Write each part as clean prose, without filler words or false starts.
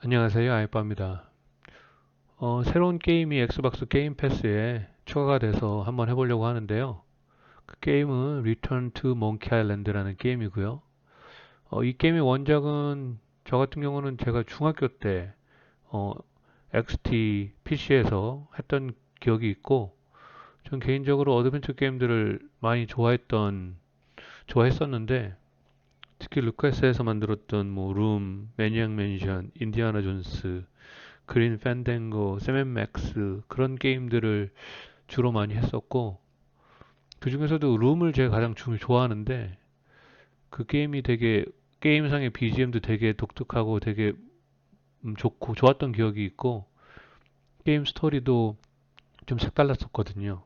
안녕하세요, 아이빠입니다. 새로운 게임이 엑스박스 게임 패스에 추가가 돼서 한번 해보려고 하는데요. 그 게임은 Return to Monkey Island라는 게임이고요. 이 게임의 원작은 저 같은 경우는 제가 중학교 때 XT PC에서 했던 기억이 있고, 전 개인적으로 어드벤처 게임들을 많이 좋아했었는데, 특히 루카스에서 만들었던 뭐 룸, 매니악 맨션, 인디아나 존스, 그린 팬댕고, 샘앤맥스 그런 게임들을 주로 많이 했었고 그 중에서도 룸을 제가 가장 좋아하는데 그 게임이 되게 게임상의 BGM도 되게 독특하고 되게 좋고 좋았던 기억이 있고 게임 스토리도 좀 색달랐었거든요.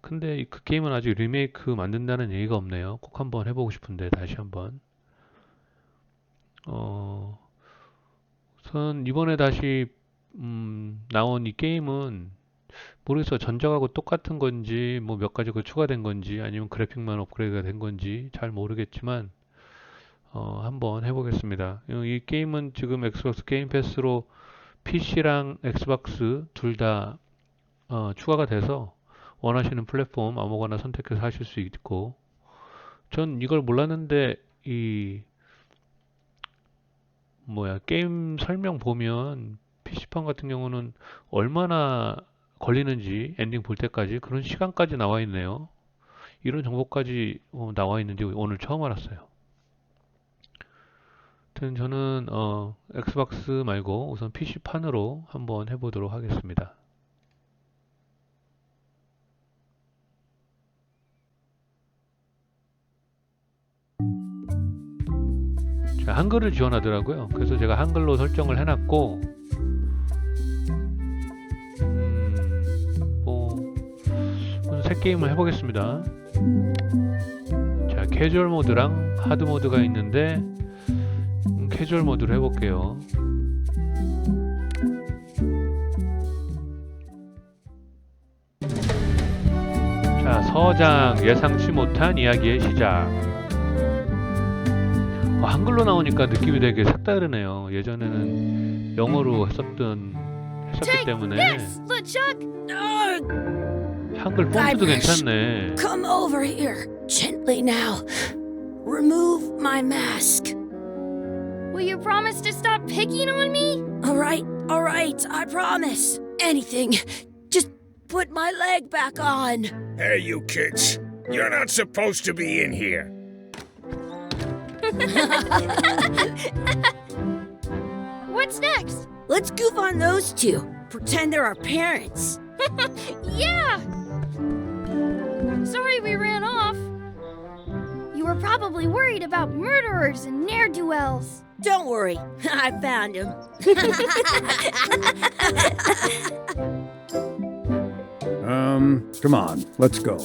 근데 그 게임은 아직 리메이크 만든다는 얘기가 없네요. 꼭 한번 해보고 싶은데 다시 한번. 어, 우선 이번에 다시 나온 이 게임은 모르겠어요. 전작하고 똑같은 건지, 뭐 몇 가지가 추가된 건지, 아니면 그래픽만 업그레이드가 된 건지 잘 모르겠지만, 한번 해보겠습니다. 이 게임은 지금 엑스박스 게임 패스로 PC랑 엑스박스 둘 다 추가가 돼서 원하시는 플랫폼 아무거나 선택해서 하실 수 있고, 전 이걸 몰랐는데, 게임 설명 보면 PC판 같은 경우는 얼마나 걸리는지 엔딩 볼 때까지 그런 시간까지 나와 있네요. 이런 정보까지 나와 있는지 오늘 처음 알았어요. 하여튼 저는 엑스박스 말고 우선 PC판으로 한번 해보도록 하겠습니다. 자, 한글을 지원하더라고요. 그래서 제가 한글로 설정을 해놨고 오늘 새 게임을 해보겠습니다. 자, 캐주얼 모드랑 하드 모드가 있는데 캐주얼 모드로 해볼게요. 자, 서장 예상치 못한 이야기의 시작. 한글로 나오니까 느낌이 되게 색다르네요. 예전에는 영어로 했었기 때문에 한글 폰트도 괜찮네. Come over here, gently now. Remove my mask. Will you promise to stop picking on me? All right, I promise. Anything. Just put my leg back on. Hey, you kids. You're not supposed to be in here. What's next? Let's goof on those two. Pretend they're our parents. Yeah! Sorry we ran off. You were probably worried about murderers and ne'er-do-wells. Don't worry, I found him. Come on, let's go.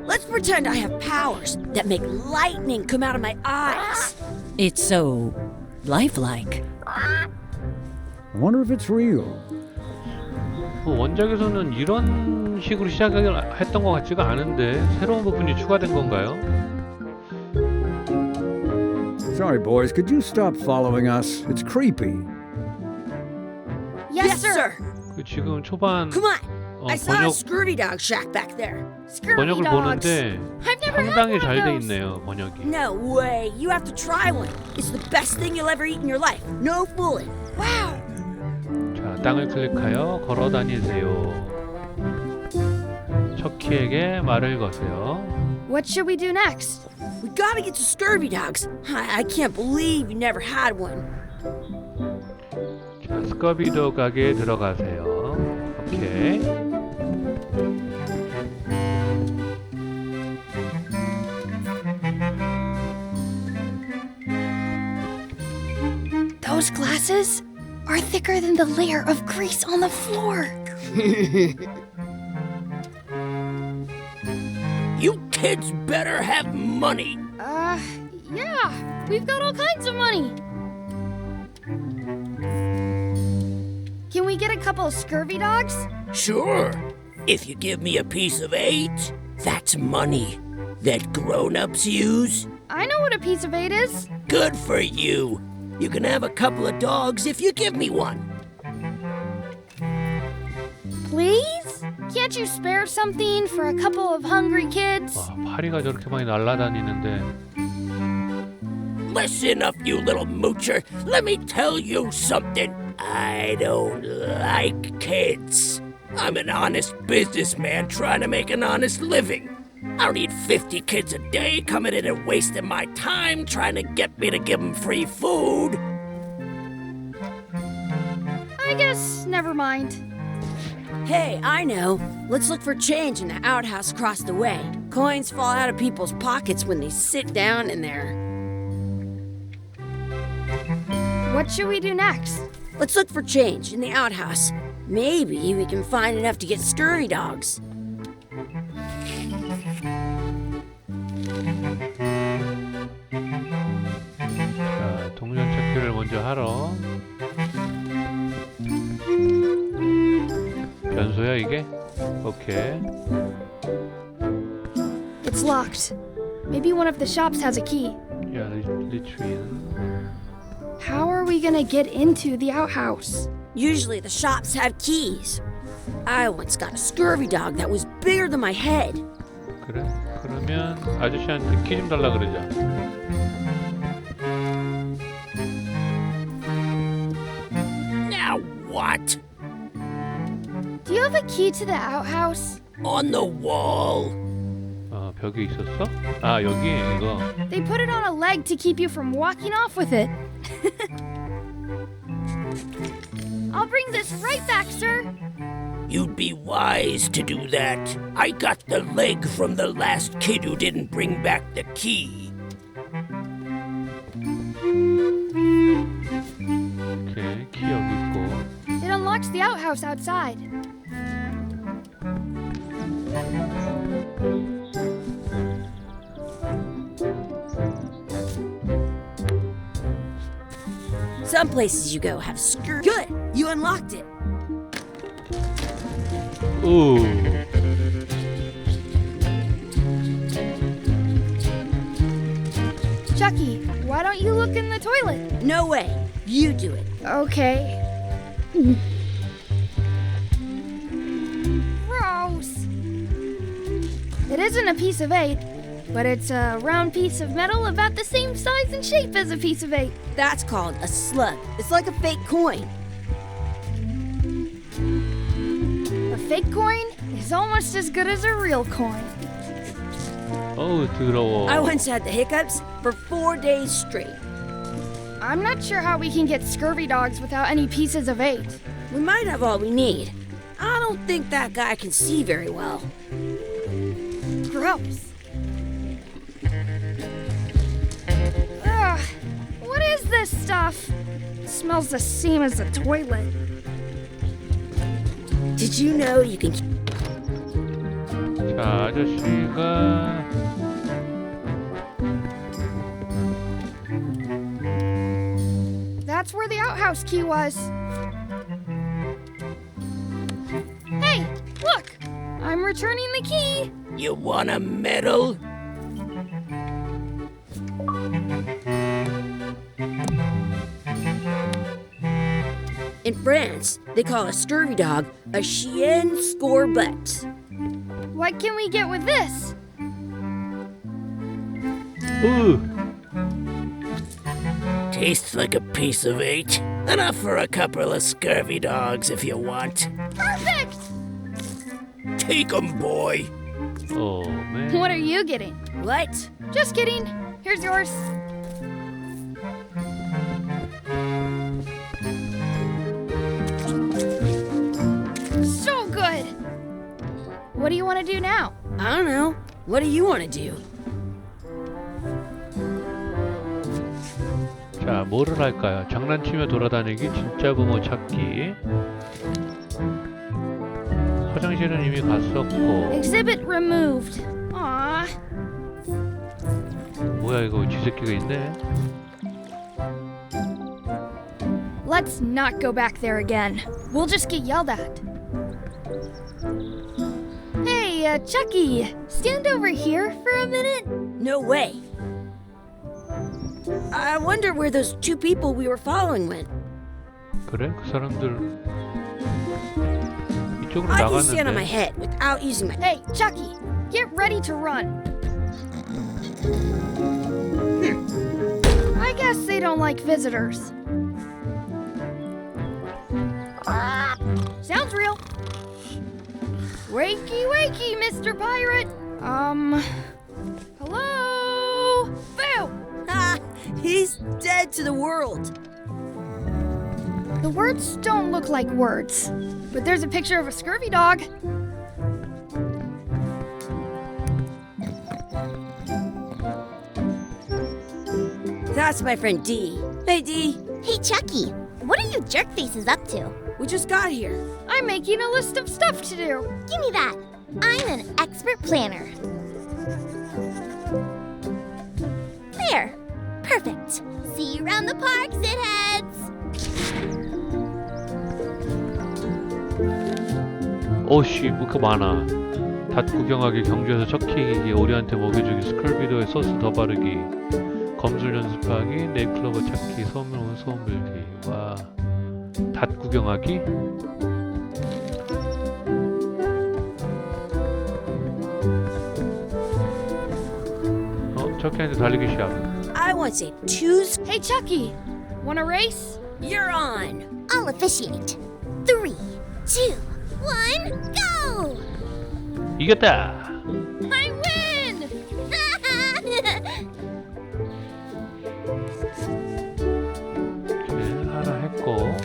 Let's pretend I have powers that make lightning come out of my eyes. It's so lifelike. I wonder if it's real. 원작에서는 이런 식으로 시작했던 것 같지가 않은데 새로운 부분이 추가된 건가요? Sorry, boys, could you stop following us? It's creepy. Yes, sir. 그 지금 초반 Come on. I saw a 번역 scurvy dog shack back there. Scurvy 번역을 dogs. 보는데 I've never had 상당히 one 잘 of 돼 those. 있네요, 번역이. No way. You have to try one. It's the best thing you'll ever eat in your life. No fooling. Wow. 자, 땅을 클릭하여 걸어 다니세요. 척키에게 말을 거세요. What should we do next? We gotta get to scurvy dogs. I can't believe you never had one. 자, 스커비도 가게에 들어가세요. 오케이. Those glasses are thicker than the layer of grease on the floor. You kids better have money. Yeah, we've got all kinds of money. Can we get a couple of scurvy dogs? Sure. If you give me a piece of 8, that's money that grown-ups use. I know what a piece of 8 is. Good for you. You can have a couple of dogs if you give me one. Please? Can't you spare something for a couple of hungry kids? 와, 파리가 저렇게 많이 날아다니는데. Listen up, you little moocher. Let me tell you something. I don't like kids. I'm an honest businessman trying to make an honest living. I don't need 50 kids a day coming in and wasting my time trying to get me to give them free food. I guess never mind. Hey, I know. Let's look for change in the outhouse across the way. Coins fall out of people's pockets when they sit down in there. What should we do next? Let's look for change in the outhouse. Maybe we can find enough to get scurvy dogs. 자, 동전 찾기를 먼저 하러. 변소야 이게? 오케이. It's locked. Maybe one of the shops has a key. 야, 리트윈. How are we gonna get into the outhouse? Usually the shops have keys. I once got a scurvy dog that was bigger than my head. 그래? 그러면 아저씨한테 키 좀 달라 그러자. Now what? Do you have a key to the outhouse? On the wall. 아, 벽에 있었어? 아, 여기 이거. They put it on a leg to keep you from walking off with it. I'll bring this right back, sir. You'd be wise to do that. I got the leg from the last kid who didn't bring back the key. 오케이, 키 여기 있고. It unlocks the outhouse outside. Some places you go have Good, you unlocked it. 오. Chucky, why don't you look in the toilet? No way, you do it. Okay. Gross. It isn't a piece of 8, but it's a round piece of metal about the same size and shape as a piece of 8. That's called a slug. It's like a fake coin. A fake coin is almost as good as a real coin. 어우, 더러워. I once had the hiccups for 4 days straight. I'm not sure how we can get scurvy dogs without any pieces of 8. We might have all we need. I don't think that guy can see very well. Gross. Ugh, what is this stuff? It smells the same as the toilet. Did you know you can 자, 아저씨가 That's where the outhouse key was. Hey, look! I'm returning the key. You want a medal? In France, they call a scurvy dog a chien scorbut. What can we get with this? 으. Tastes like a piece of 8. Enough for a couple of scurvy dogs if you want. Perfect! Take 'em, boy. 어, 네. What are you getting? What? Just kidding. Here's yours. So good. What do you want to do now? I don't know. What do you want to do? 자, 뭐를 할까요? 장난치며 돌아다니기, 진짜 부모 찾기. 화장실은 이미 갔었고. Exhibit removed. Aww. 뭐야 이거 쥐새끼가 있네. Let's not go back there again. We'll just get yelled at. Hey, Chucky, stand over here for a minute. No way. I wonder where those two people we were following went. 그래? 그 사람들 이쪽으로 I can stand on my 나갔는데. head without using my. Hey, Chucky, get ready to run. I guess they don't like visitors. Sounds real. Wakey, wakey, Mr. Pirate. Hello? Boo! Ah, he's dead to the world. The words don't look like words, but there's a picture of a scurvy dog. That's my friend Dee. Hey, Dee. Hey, Chucky, what are you jerk faces up to? We just got here. I'm making a list of stuff to do. Give me that. I'm an expert planner. There. Perfect. See you around the park, shitheads. 오씨 뭐그 많아. 닷 구경하기, 경주에서 척키기, 오리한테 먹여주기, 스컬비더에 소스 더 바르기, 검술 연습하기, 네잎클로버 찾기, 소문 오면 소원 빌기. 와, 닷 구경하기? 척키한테 달리기 시합. I want to say twos. Hey, Chucky, want a race? You're on. I'll officiate. 3, 2, 1, go! 이겼다. I win! 오케이, 하나 했고.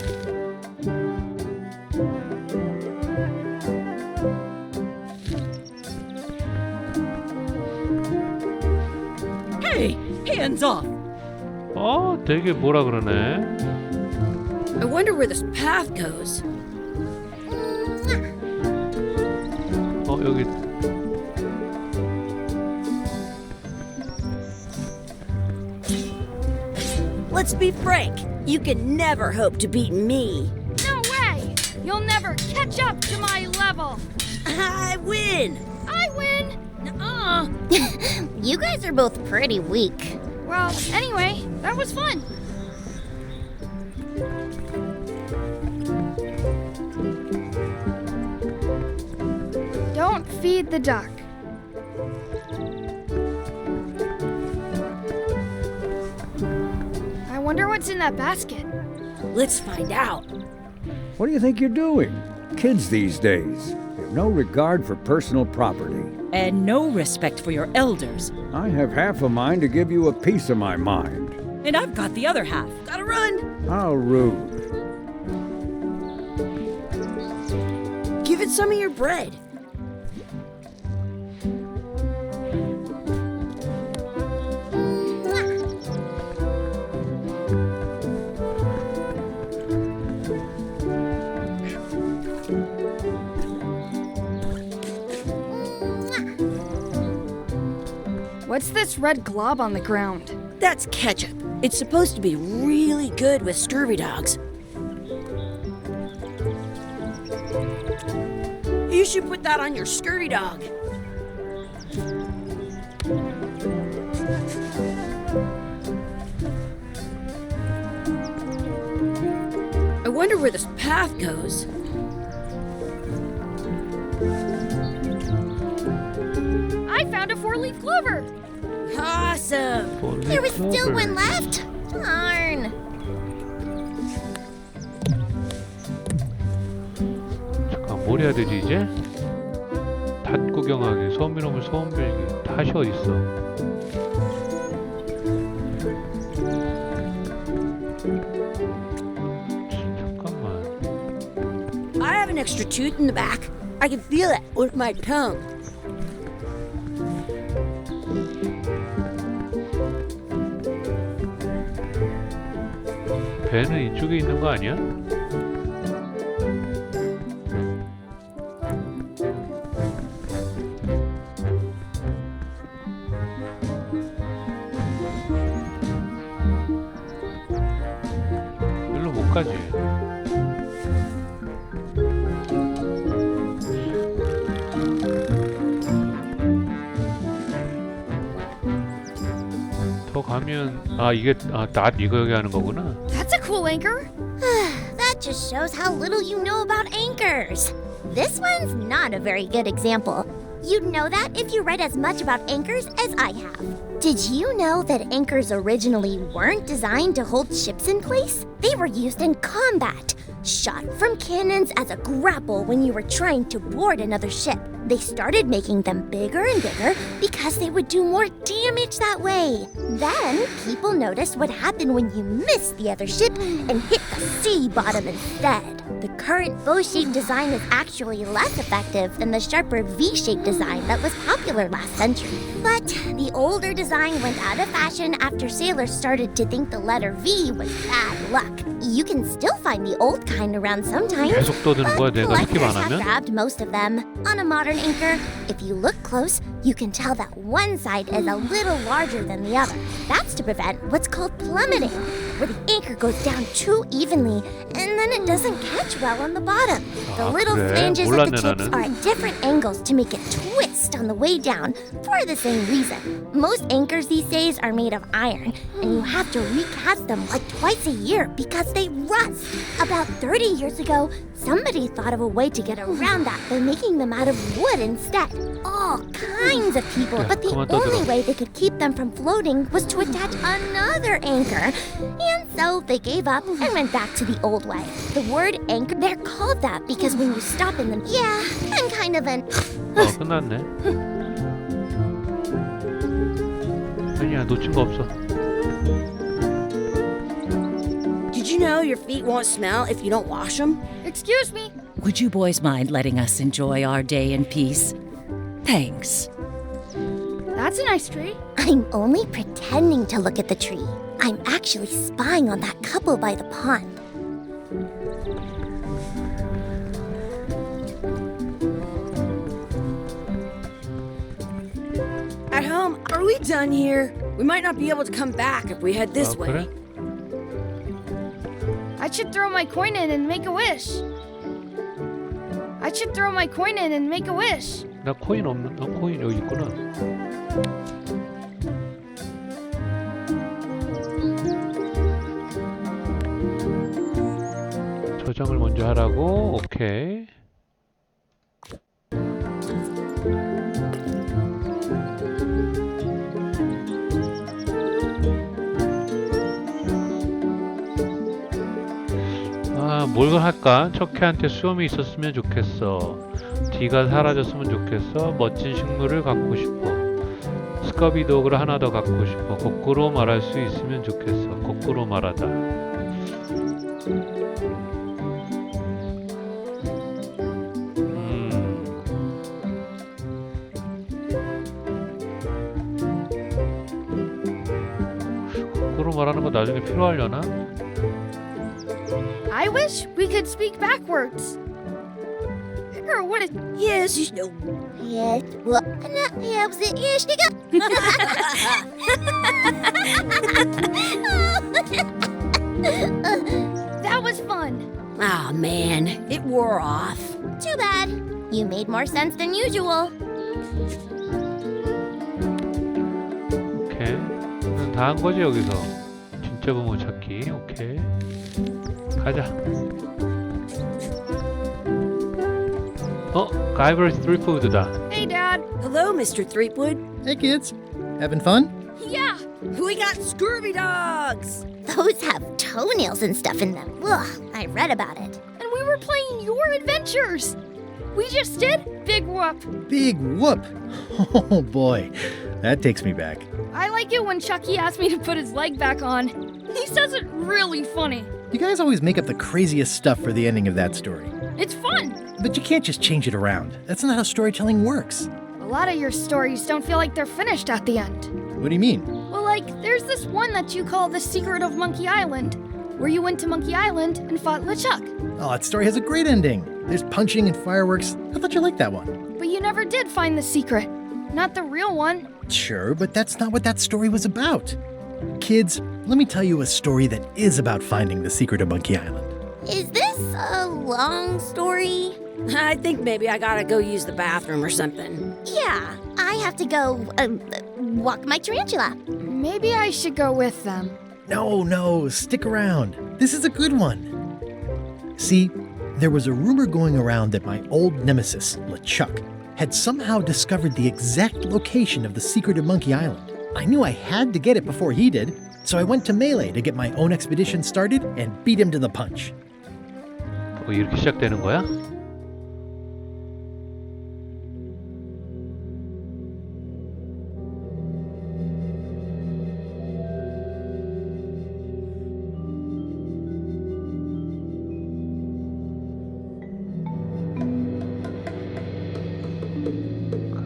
Hey, hands off. 되게 뭐라 그러네. I wonder where this path goes. 여기 Let's be frank. You can never hope to beat me. No way! You'll never catch up to my level. I win. I win! Nuh-uh. You guys are both pretty weak. Well, anyway, that was fun. Don't feed the duck. I wonder what's in that basket. Let's find out. What do you think you're doing? Kids these days have no regard for personal property. And no respect for your elders. I have half a mind to give you a piece of my mind. And I've got the other half. Gotta run. How rude. Give it some of your bread. What's this red glob on the ground? That's ketchup. It's supposed to be really good with scurvy dogs. You should put that on your scurvy dog. I wonder where this path goes. I found a 4-leaf clover. Awesome. There was still one left. Darn. 잠깐 뭘 해야 되지 이제? 닷 구경하기, 소민오물 소원 빌기. 닷이 어딨어? 잠깐만. I have an extra tooth in the back. I can feel it with my tongue. 배는 이쪽에 있는 거 아니야? 일로 못 가지. 더 가면 이게 낫 이거 얘기하는 거구나. That's a cool anchor. That just shows how little you know about anchors. This one's not a very good example. You'd know that if you read as much about anchors as I have. Did you know that anchors originally weren't designed to hold ships in place? They were used in combat, shot from cannons as a grapple when you were trying to board another ship. They started making them bigger and bigger because they would do more damage that way. Then, people noticed what happened when you missed the other ship and hit the sea bottom instead. The current bow-shaped design is actually less effective than the sharper V-shaped design that was popular last century. But the older design went out of fashion after sailors started to think the letter V was bad luck. You can still find the old kind around sometimes, 계속 떠드는 거야, but 내가 스킵 collectors 안 have 하면? grabbed most of them. On a modern anchor, if you look close, you can tell that one side is a little larger than the other. That's to prevent what's called plummeting, where the anchor goes down too evenly and then it doesn't catch well on the bottom. The little 그래? flanges of the 몰랐네, tips 나는. are at different angles to make it twist on the way down for the same reason. Most anchors these days are made of iron, and you have to recast them like twice a year because they rust. About 30 years ago, somebody thought of a way to get around that by making them out of wood instead. All kinds of people, Yeah, but the 그만 떠들어. only way they could keep them from floating was to attach another anchor. And so they gave up and went back to the old way. The word anchor, they're called that because when you stop in them, yeah, I'm kind of an... 끝났네. 아니야, 놓친 거 없어. Did you know your feet won't smell if you don't wash them? Excuse me. Would you boys mind letting us enjoy our day in peace? Thanks. That's a nice tree. I'm only pretending to look at the tree. I'm actually spying on that couple by the pond. At home, are we done here? We might not be able to come back if we head this way. 그래? I should throw my coin in and make a wish. I should throw my coin in and make a wish. 나 코인 없는, 코인 여기 있구나. 저장을 먼저 하라고. 오케이. 뭘 할까? 척혜한테 수염이 있었으면 좋겠어. D가 사라졌으면 좋겠어. 멋진 식물을 갖고 싶어. 스커비독을 하나 더 갖고 싶어. 거꾸로 말할 수 있으면 좋겠어. 거꾸로 말하다. 거꾸로 말하는 거 나중에 필요하려나? I wish we could speak backwards. Girl, what is... Yes, you know. Yes, well, yeah, was it? Yes, you That was fun. Oh man, it wore off. Too bad. You made more sense than usual. 오케이. 다 한 거지 여기서. 진짜 부모 찾기. 오케이. 가자. 가이버스 트리푸드다. Hey, Dad. Hello, Mr. Threepwood. Hey kids, having fun? Yeah. We got scurvy dogs. Those have toenails and stuff in them. Ugh, I read about it. And we were playing your adventures. We just did Big Whoop. Big whoop! Oh boy, that takes me back. I like it when Chucky asked me to put his leg back on. He says it really funny. You guys always make up the craziest stuff for the ending of that story. It's fun. But you can't just change it around. That's not how storytelling works. A lot of your stories don't feel like they're finished at the end. What do you mean? Well, like, there's this one that you call The Secret of Monkey Island, where you went to Monkey Island and fought LeChuck. Oh, that story has a great ending. There's punching and fireworks. I thought you liked that one. But you never did find the secret. Not the real one. Sure, but that's not what that story was about. Kids, let me tell you a story that is about finding the secret of Monkey Island. Is this a long story? I think maybe I gotta go use the bathroom or something. Yeah, I have to go walk my tarantula. Maybe I should go with them. No, stick around. This is a good one. See, there was a rumor going around that my old nemesis, LeChuck, had somehow discovered the exact location of the secret of Monkey Island. I knew I had to get it before he did, so I went to Melee to get my own expedition started and beat him to the punch. 이렇게 시작되는 거야?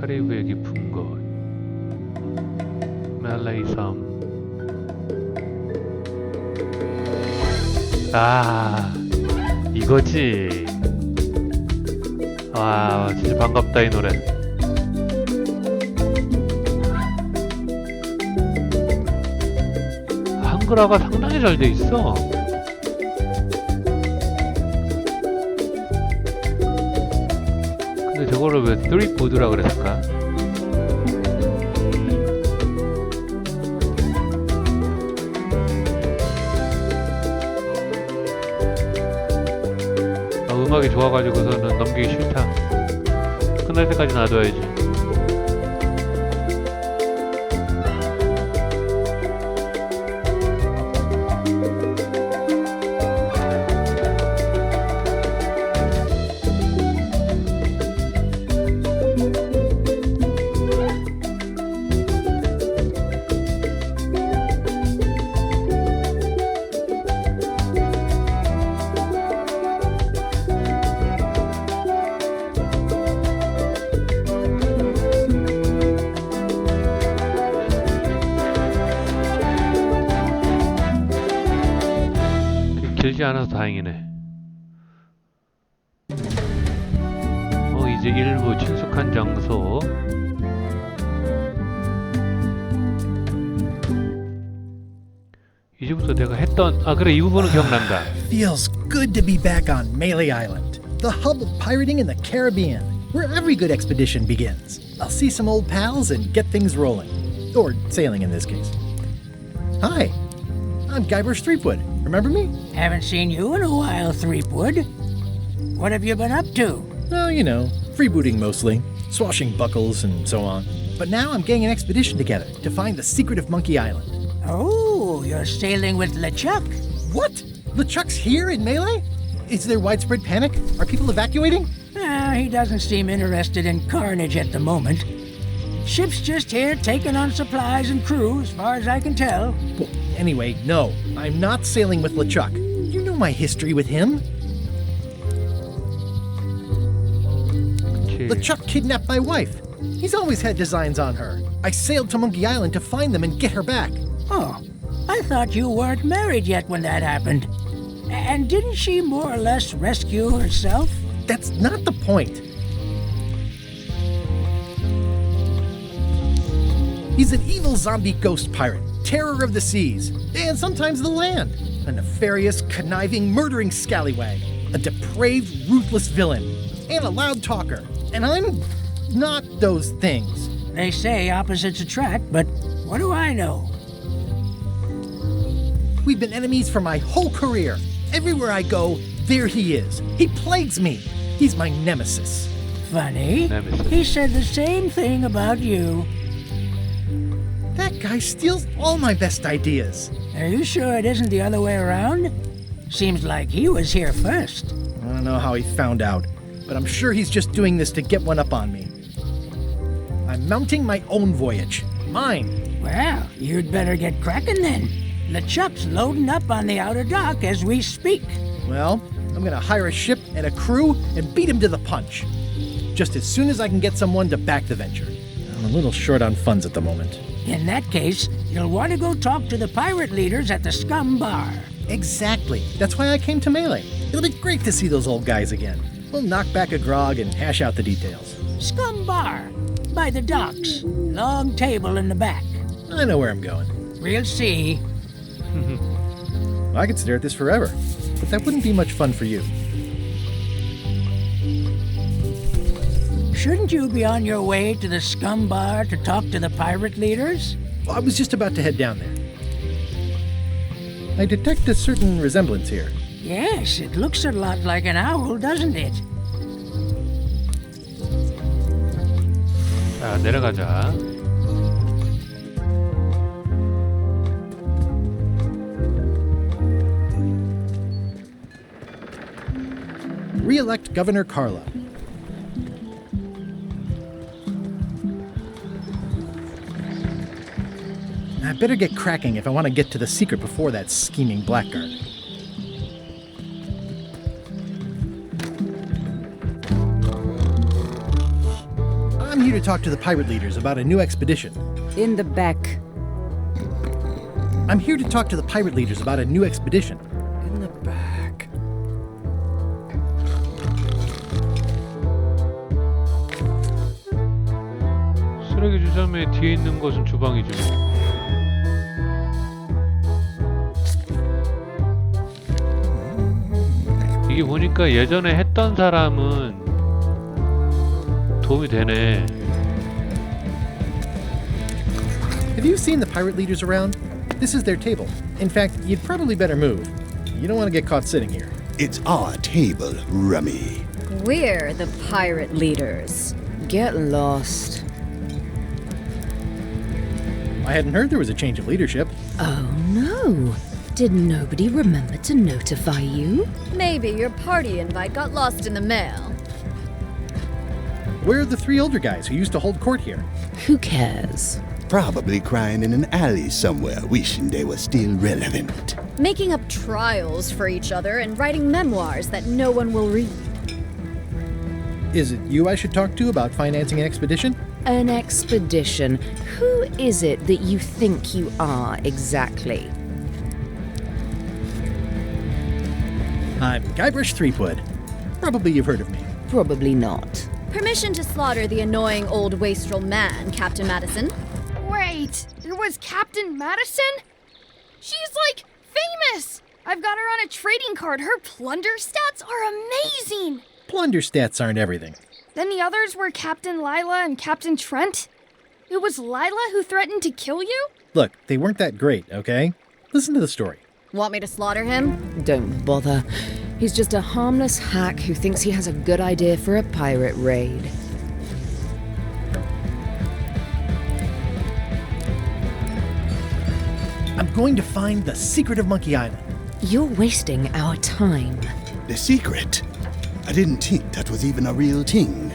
카리브의 깊은 곳, 멜레이 섬. 아, 이거지. 와, 진짜 반갑다 이 노래. 한글화가 상당히 잘 돼 있어. 근데 저거를 왜 스트릿푸드라 그랬을까? 음악이 좋아가지고서는 넘기기 싫다. 끝날 때까지 놔둬야지. 길지 않아서 다행이네. 이제 일부 친숙한 장소. 이제부터 내가 했던 그래, 이 부분은 기억난다. Feels good to be back on Melee Island, the hub of pirating in the Caribbean, where every good expedition begins. I'll see some old pals and get things rolling. Or sailing in this case. Hi, I'm Guybrush Threepwood. Remember me? Haven't seen you in a while, Threepwood. What have you been up to? Oh, you know, freebooting mostly, swashing buckles and so on. But now I'm getting an expedition together to find the secret of Monkey Island. Oh, you're sailing with LeChuck. What? LeChuck's here in Melee? Is there widespread panic? Are people evacuating? He doesn't seem interested in carnage at the moment. Ship's just here taking on supplies and crew, as far as I can tell. Well, anyway, no, I'm not sailing with LeChuck. You know my history with him. LeChuck kidnapped my wife. He's always had designs on her. I sailed to Monkey Island to find them and get her back. Oh, I thought you weren't married yet when that happened. And didn't she more or less rescue herself? That's not the point. He's an evil zombie ghost pirate, terror of the seas, and sometimes the land. A nefarious, conniving, murdering scallywag. A depraved, ruthless villain. And a loud talker. And I'm not those things. They say opposites attract, but what do I know? We've been enemies for my whole career. Everywhere I go, there he is. He plagues me. He's my nemesis. Funny. Nemesis. He said the same thing about you. That guy steals all my best ideas. Are you sure it isn't the other way around? Seems like he was here first. I don't know how he found out, but I'm sure he's just doing this to get one up on me. I'm mounting my own voyage. Mine. Well, you'd better get cracking then. LeChuck's loading up on the outer dock as we speak. Well, I'm gonna hire a ship and a crew and beat him to the punch. Just as soon as I can get someone to back the venture. I'm a little short on funds at the moment. In that case, you'll want to go talk to the pirate leaders at the Scum Bar. Exactly. That's why I came to Melee. It'll be great to see those old guys again. We'll knock back a grog and hash out the details. Scum Bar, by the docks. Long table in the back. I know where I'm going. We'll see. I could stare at this forever, but that wouldn't be much fun for you. Shouldn't you be on your way to the scum bar to talk to the pirate leaders? I was just about to head down there. I detect a certain resemblance here. Yes, it looks a lot like an owl, doesn't it? 자, 내려가자. Re-elect Governor Carla. I better get cracking if I want to get to the secret before that scheming blackguard. I'm here to talk to the pirate leaders about a new expedition. In the back. I'm here to talk to the pirate leaders about a new expedition. In the back. 쓰레기 주점에 뒤에 있는 곳은 주방이죠. 이게 보니까 예전에 했던 사람은 도움이 되네. Have you seen the pirate leaders around? This is their table. In fact, you'd probably better move. You don't want to get caught sitting here. It's our table, Rummy. We're the pirate leaders. Get lost. I hadn't heard there was a change of leadership. Oh no. Did nobody remember to notify you? Maybe your party invite got lost in the mail. Where are the three older guys who used to hold court here? Who cares? Probably crying in an alley somewhere, wishing they were still relevant. Making up trials for each other and writing memoirs that no one will read. Is it you I should talk to about financing an expedition? An expedition. Who is it that you think you are exactly? I'm Guybrush Threepwood. Probably you've heard of me. Probably not. Permission to slaughter the annoying old wastrel man, Captain Madison. Wait, it was Captain Madison? She's like famous! I've got her on a trading card. Her plunder stats are amazing! Plunder stats aren't everything. Then the others were Captain Lila and Captain Trent. It was Lila who threatened to kill you? Look, they weren't that great, okay? Listen to the story. Want me to slaughter him? Don't bother. He's just a harmless hack who thinks he has a good idea for a pirate raid. I'm going to find the secret of Monkey Island. You're wasting our time. The secret? I didn't think that was even a real thing.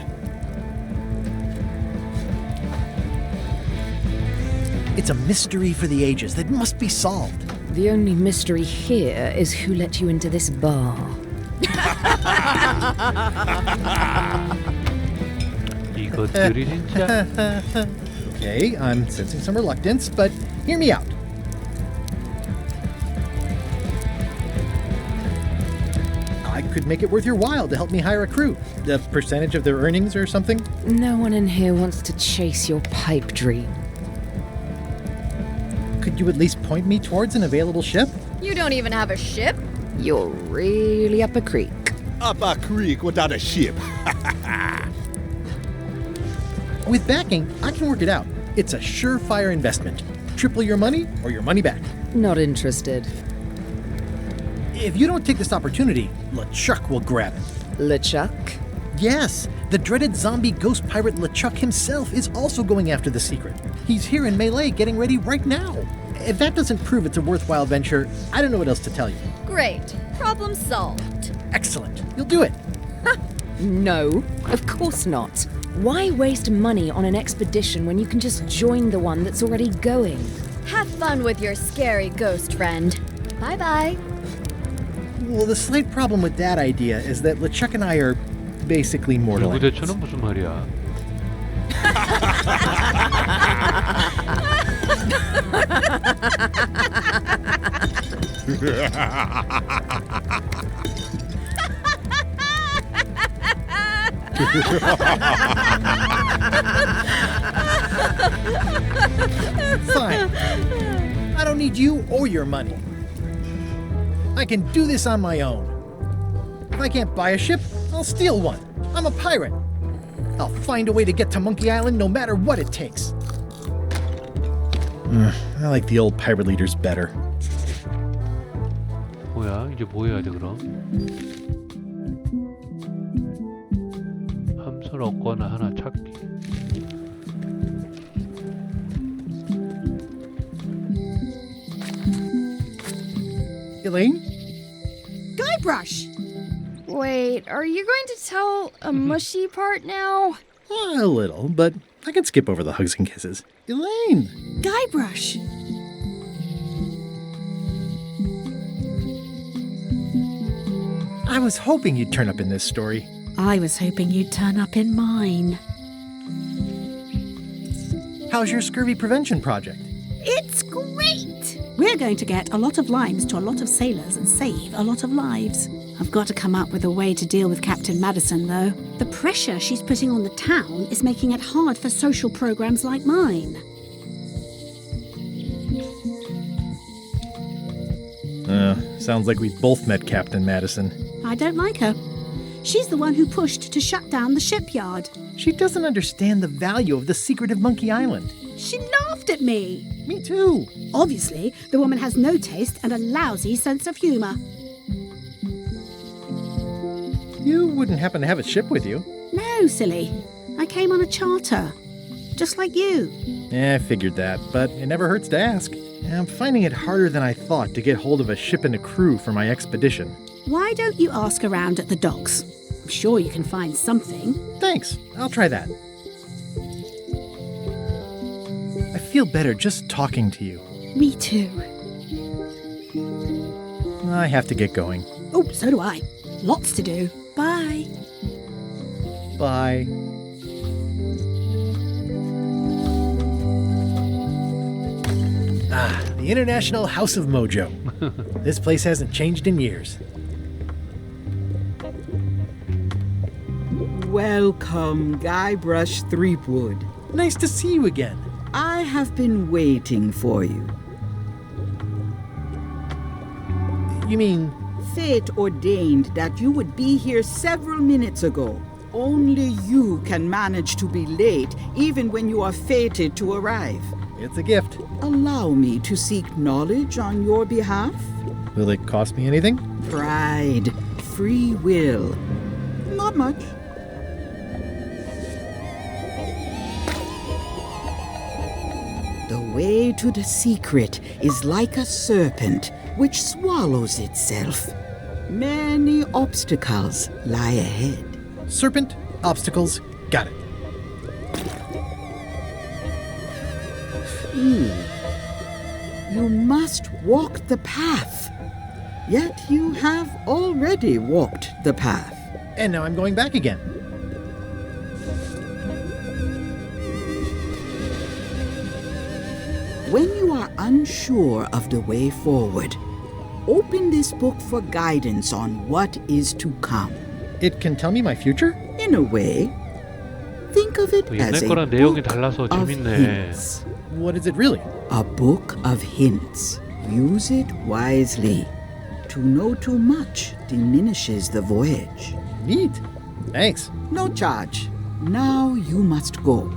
It's a mystery for the ages that must be solved. The only mystery here is who let you into this bar. 이것들이 진짜. Okay, I'm sensing some reluctance, but hear me out. I could make it worth your while to help me hire a crew. A percentage of their earnings or something? No one in here wants to chase your pipe dream. Could you at least point me towards an available ship? You don't even have a ship? You're really up a creek. Up a creek without a ship. With backing, I can work it out. It's a surefire investment. Triple your money or your money back. Not interested. If you don't take this opportunity, LeChuck will grab it. LeChuck? Yes, the dreaded zombie ghost pirate LeChuck himself is also going after the secret. He's here in Melee getting ready right now. If that doesn't prove it's a worthwhile venture, I don't know what else to tell you. Great. Problem solved. Excellent. You'll do it. No, of course not. Why waste money on an expedition when you can just join the one that's already going? Have fun with your scary ghost friend. Bye-bye. Well, the slight problem with that idea is that LeChuck and I are basically mortal enemies. 누구대처는 무슨 말이야? Fine. I don't need you or your money. I can do this on my own. If I can't buy a ship, I'll steal one. I'm a pirate. I'll find a way to get to Monkey Island no matter what it takes. I like the old pirate leaders better. 뭐야? 이제 뭐 해야 돼 그럼? 함선 얻거나 하나 찾기. Elaine? Guybrush! Wait, are you going to tell a mushy part now? A little, but I can skip over the hugs and kisses. Elaine! Guybrush! I was hoping you'd turn up in this story. I was hoping you'd turn up in mine. How's your scurvy prevention project? It's great! We're going to get a lot of limes to a lot of sailors and save a lot of lives. I've got to come up with a way to deal with Captain Madison, though. The pressure she's putting on the town is making it hard for social programs like mine. Sounds like we both met Captain Madison. I don't like her. She's the one who pushed to shut down the shipyard. She doesn't understand the value of the secret of Monkey Island. She laughed at me. Me too. Obviously, the woman has no taste and a lousy sense of humor. You wouldn't happen to have a ship with you? No, silly. I came on a charter. Just like you. I figured that, but it never hurts to ask. I'm finding it harder than I thought to get hold of a ship and a crew for my expedition. Why don't you ask around at the docks? I'm sure you can find something. Thanks. I'll try that. I feel better just talking to you. Me too. I have to get going. Oh, so do I. Lots to do. Bye. Bye. The International House of Mojo. This place hasn't changed in years. Welcome, Guybrush Threepwood. Nice to see you again. I have been waiting for you. You mean... Fate ordained that you would be here several minutes ago. Only you can manage to be late, even when you are fated to arrive. It's a gift. Allow me to seek knowledge on your behalf. Will it cost me anything? Pride, free will. Not much. The way to the secret is like a serpent which swallows itself. Many obstacles lie ahead. Serpent, obstacles, got it. You must walk the path. Yet you have already walked the path. And now I'm going back again. When you are unsure of the way forward, open this book for guidance on what is to come. It can tell me my future? In a way. Think of it as 옛날 a 거랑 내용이 book 달라서 of 재밌네. hints. What is it really? A book of hints. Use it wisely. To know too much diminishes the voyage. Neat. Thanks. No charge. Now you must go.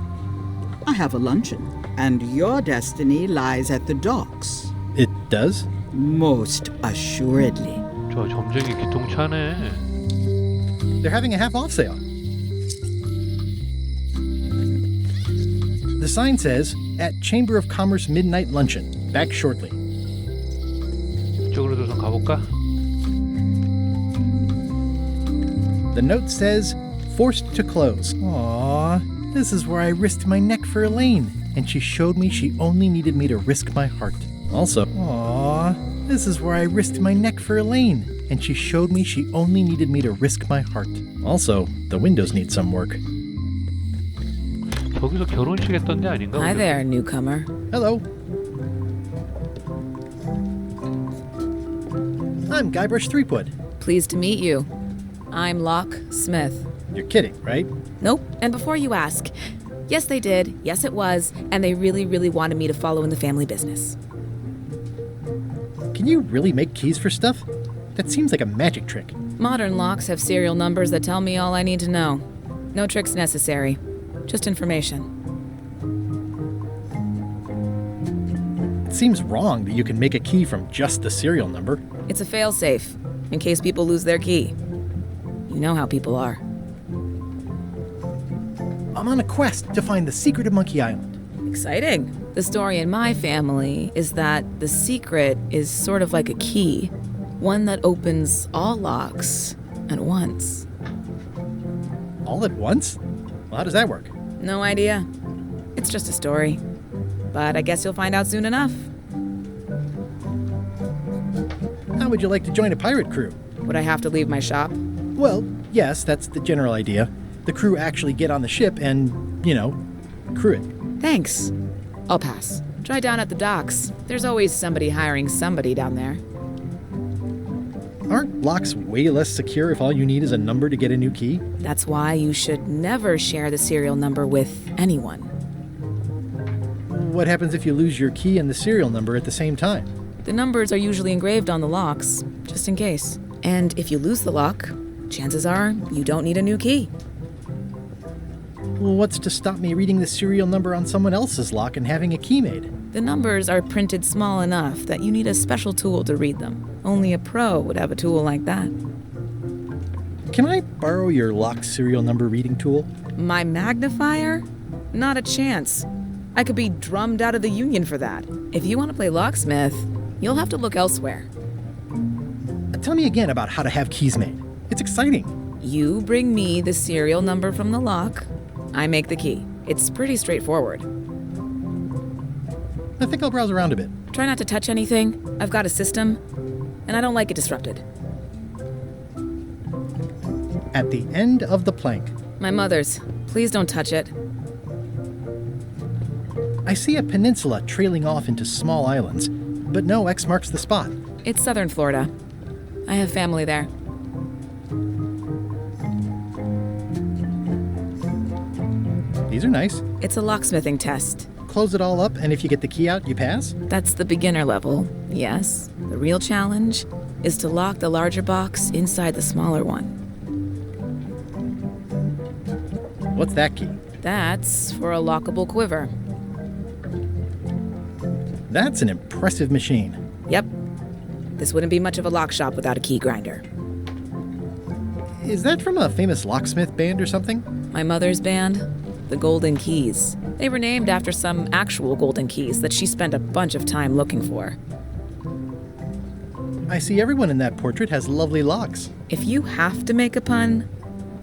I have a luncheon, and your destiny lies at the docks. It does? Most assuredly. 저 점쟁이 기통차네. They're having a half-off sale. The sign says, at Chamber of Commerce Midnight Luncheon. Back shortly. 이쪽으로 좀 가볼까? The note says, forced to close. Aww, this is where I risked my neck for Elaine, and she showed me she only needed me to risk my heart. Also, aww, this is where I risked my neck for Elaine, and she showed me she only needed me to risk my heart. Also, the windows need some work. 저기서 결혼식 했던 데 아닌가? Hi there, newcomer. Hello. I'm Guybrush Threepwood. Pleased to meet you. I'm Locke Smith. You're kidding, right? Nope. And before you ask, yes, they did. Yes, it was. And they really, really wanted me to follow in the family business. Can you really make keys for stuff? That seems like a magic trick. Modern locks have serial numbers that tell me all I need to know. No tricks necessary. Just information. It seems wrong that you can make a key from just the serial number. It's a failsafe, in case people lose their key. You know how people are. I'm on a quest to find the secret of Monkey Island. Exciting. The story in my family is that the secret is sort of like a key, one that opens all locks at once. All at once? Well, how does that work? No idea. It's just a story. But I guess you'll find out soon enough. How would you like to join a pirate crew? Would I have to leave my shop? Well, yes, that's the general idea. The crew actually get on the ship and, crew it. Thanks. I'll pass. Try down at the docks. There's always somebody hiring somebody down there. Aren't locks way less secure if all you need is a number to get a new key? That's why you should never share the serial number with anyone. What happens if you lose your key and the serial number at the same time? The numbers are usually engraved on the locks, just in case. And if you lose the lock, chances are you don't need a new key. Well, what's to stop me reading the serial number on someone else's lock and having a key made? The numbers are printed small enough that you need a special tool to read them. Only a pro would have a tool like that. Can I borrow your lock serial number reading tool? My magnifier? Not a chance. I could be drummed out of the union for that. If you want to play locksmith, you'll have to look elsewhere. Tell me again about how to have keys made. It's exciting. You bring me the serial number from the lock. I make the key. It's pretty straightforward. I think I'll browse around a bit. Try not to touch anything. I've got a system, and I don't like it disrupted. At the end of the plank. My mother's. Please don't touch it. I see a peninsula trailing off into small islands, but no X marks the spot. It's southern Florida. I have family there. These are nice. It's a locksmithing test. Close it all up, and if you get the key out, you pass? That's the beginner level, yes. The real challenge is to lock the larger box inside the smaller one. What's that key? That's for a lockable quiver. That's an impressive machine. Yep. This wouldn't be much of a lock shop without a key grinder. Is that from a famous locksmith band or something? My mother's band, the Golden Keys. They were named after some actual golden keys that she spent a bunch of time looking for. I see everyone in that portrait has lovely locks. If you have to make a pun,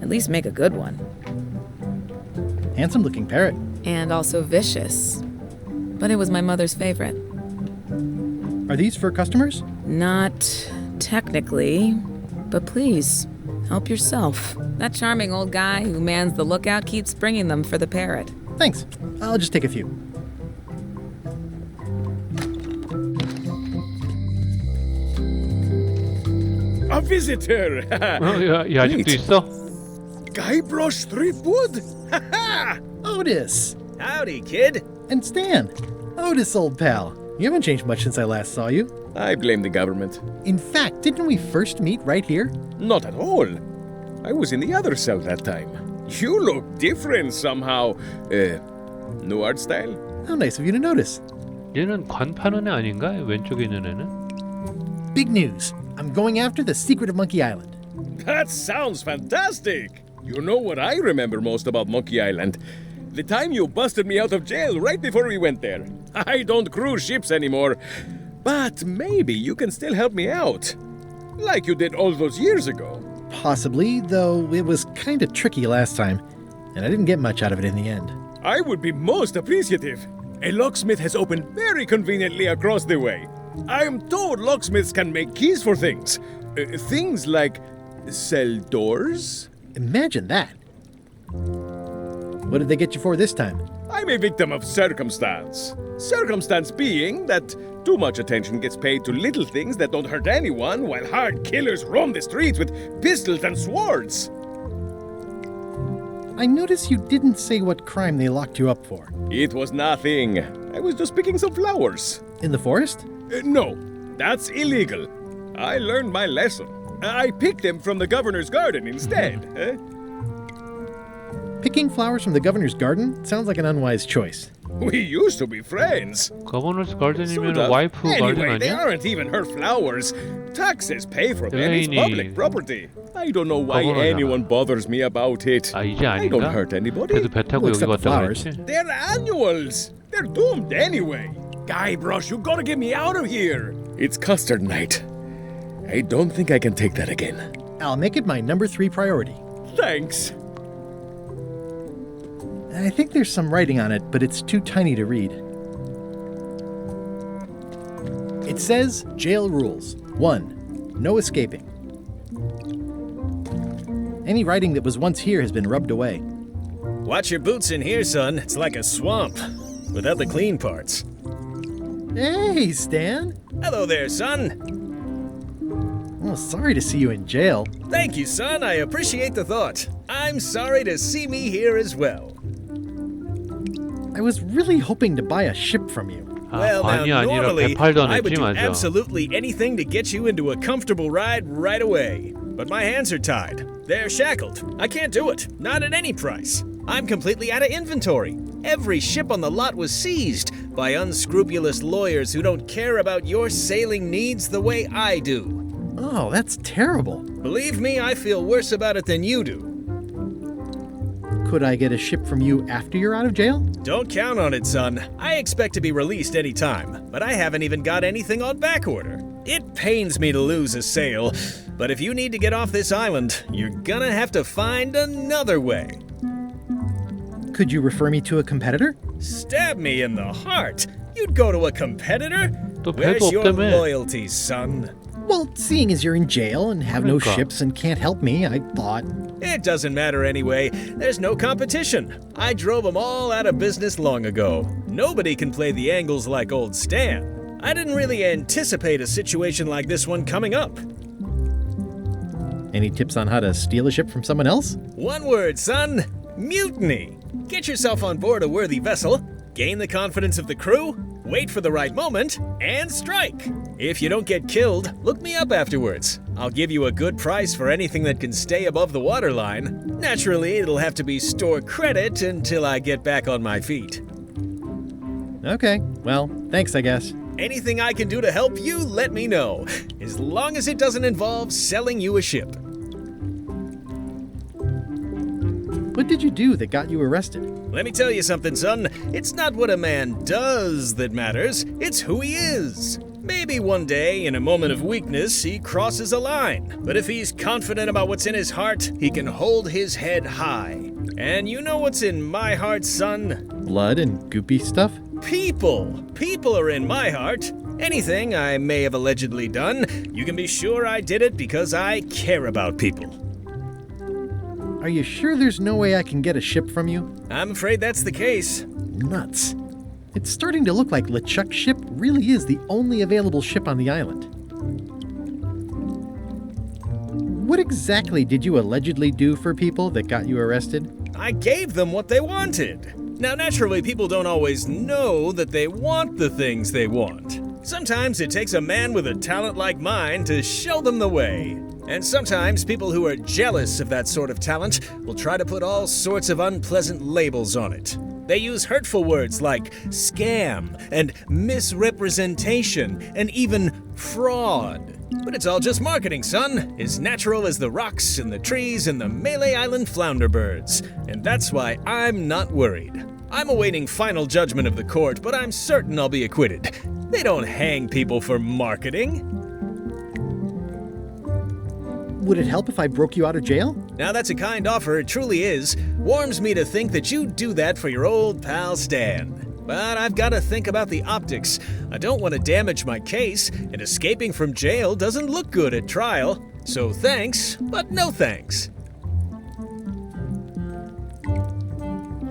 at least make a good one. Handsome-looking parrot. And also vicious. But it was my mother's favorite. Are these for customers? Not technically, but please, help yourself. That charming old guy who mans the lookout keeps bringing them for the parrot. Thanks. I'll just take a few. A visitor! 야, 아직도 있어? Guybrush Threepwood? Otis! Howdy, kid. And Stan. Otis, old pal. You haven't changed much since I last saw you. I blame the government. In fact, didn't we first meet right here? Not at all. I was in the other cell that time. You look different somehow. New art style? How nice of you to notice. 얘는 관파는 애 아닌가? 왼쪽에 있는 애는? Big news. I'm going after the secret of Monkey Island. That sounds fantastic. You know what I remember most about Monkey Island? The time you busted me out of jail right before we went there. I don't cruise ships anymore. But maybe you can still help me out. Like you did all those years ago. Possibly, though it was kind of tricky last time, and I didn't get much out of it in the end. I would be most appreciative. A locksmith has opened very conveniently across the way. I am told locksmiths can make keys for things. Things like cell doors. Imagine that. What did they get you for this time? I'm a victim of circumstance. Circumstance being that too much attention gets paid to little things that don't hurt anyone, while hard killers roam the streets with pistols and swords. I notice you didn't say what crime they locked you up for. It was nothing. I was just picking some flowers. In the forest? No, that's illegal. I learned my lesson. I picked them from the governor's garden instead. Picking flowers from the governor's garden sounds like an unwise choice. We used to be friends. Governor's Garden이면 Sort of. 와이프 가든 Anyway, they 아니야? aren't even her flowers. Taxes pay for them. It's 델레인이 public property. I don't know why 거버너잖아. anyone bothers me about it. 아 이제 I don't 아닌가? hurt anybody. 그래도 배 타고 Well, 여기 except the 왔다고 flowers. 그랬지? They're annuals. They're doomed anyway. Guybrush, you gotta get me out of here. It's custard night. I don't think I can take that again. I'll make it my number 3 priority. Thanks. I think there's some writing on it, but it's too tiny to read. It says jail rules. 1. No escaping. Any writing that was once here has been rubbed away. Watch your boots in here, son. It's like a swamp, without the clean parts. Hey, Stan! Hello there, son. Well, sorry to see you in jail. Thank you, son. I appreciate the thought. I'm sorry to see me here as well. I was really hoping to buy a ship from you. Well, 관이 now, 아니라 normally, 배팔던 I would 했지 do 맞아. absolutely anything to get you into a comfortable ride right away. But my hands are tied. They're shackled. I can't do it. Not at any price. I'm completely out of inventory. Every ship on the lot was seized by unscrupulous lawyers who don't care about your sailing needs the way I do. Oh, that's terrible. Believe me, I feel worse about it than you do. Could I get a ship from you after you're out of jail? Don't count on it, son. I expect to be released any time, but I haven't even got anything on back order. It pains me to lose a sail, but if you need to get off this island, you're gonna have to find another way. Could you refer me to a competitor? Stab me in the heart. You'd go to a competitor? 또 Where's 배도 your 없다며. loyalty, son? Well, seeing as you're in jail and have no 그러니까. ships and can't help me, I thought... It doesn't matter anyway. There's no competition. I drove them all out of business long ago. Nobody can play the angles like old Stan. I didn't really anticipate a situation like this one coming up. Any tips on how to steal a ship from someone else? One word, son. Mutiny. Get yourself on board a worthy vessel, gain the confidence of the crew, wait for the right moment, and strike. If you don't get killed, look me up afterwards. I'll give you a good price for anything that can stay above the waterline. Naturally, it'll have to be store credit until I get back on my feet. Okay, well, thanks, I guess. Anything I can do to help you, let me know. As long as it doesn't involve selling you a ship. What did you do that got you arrested? Let me tell you something, son. It's not what a man does that matters, it's who he is. Maybe one day, in a moment of weakness, he crosses a line. But if he's confident about what's in his heart, he can hold his head high. And you know what's in my heart, son? Blood and goopy stuff? People. People are in my heart. Anything I may have allegedly done, you can be sure I did it because I care about people. Are you sure there's no way I can get a ship from you? I'm afraid that's the case. Nuts. It's starting to look like LeChuck's ship really is the only available ship on the island. What exactly did you allegedly do for people that got you arrested? I gave them what they wanted. Now, naturally, people don't always know that they want the things they want. Sometimes it takes a man with a talent like mine to show them the way. And sometimes people who are jealous of that sort of talent will try to put all sorts of unpleasant labels on it. They use hurtful words like scam and misrepresentation and even fraud. But it's all just marketing, son. As natural as the rocks and the trees and the Malay Island flounder birds. And that's why I'm not worried. I'm awaiting final judgment of the court, but I'm certain I'll be acquitted. They don't hang people for marketing. Would it help if I broke you out of jail? Now that's a kind offer, it truly is. Warms me to think that you'd do that for your old pal Stan. But I've got to think about the optics. I don't want to damage my case, and escaping from jail doesn't look good at trial. So thanks, but no thanks.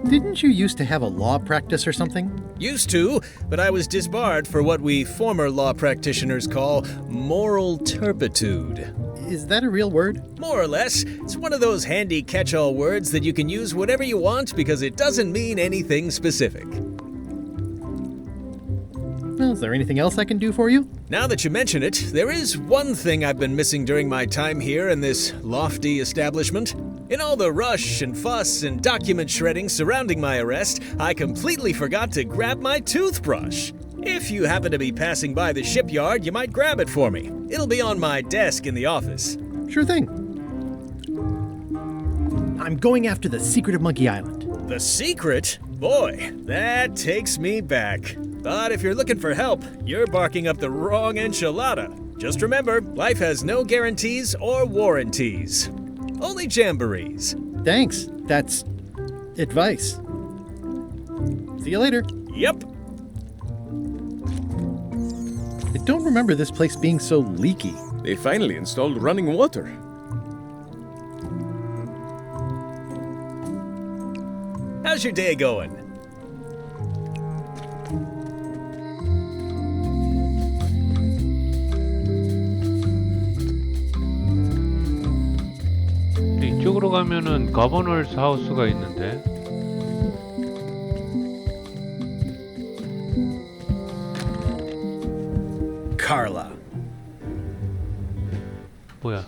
Didn't you used to have a law practice or something? Used to, but I was disbarred for what we former law practitioners call moral turpitude. Is that a real word? More or less. It's one of those handy catch-all words that you can use whatever you want because it doesn't mean anything specific. Well, is there anything else I can do for you? Now that you mention it, there is one thing I've been missing during my time here in this lofty establishment. In all the rush and fuss and document shredding surrounding my arrest, I completely forgot to grab my toothbrush. If you happen to be passing by the shipyard, you might grab it for me. It'll be on my desk in the office. Sure thing. I'm going after the secret of Monkey Island. The secret? Boy, that takes me back. But if you're looking for help, you're barking up the wrong enchilada. Just remember, life has no guarantees or warranties. Only jamborees. Thanks. That's advice. See you later. Yep. I don't remember this place being so leaky. They finally installed running water. How's your day going? 이쪽으로 가면은 거버널스 하우스가 있는데. Carla. 뭐야?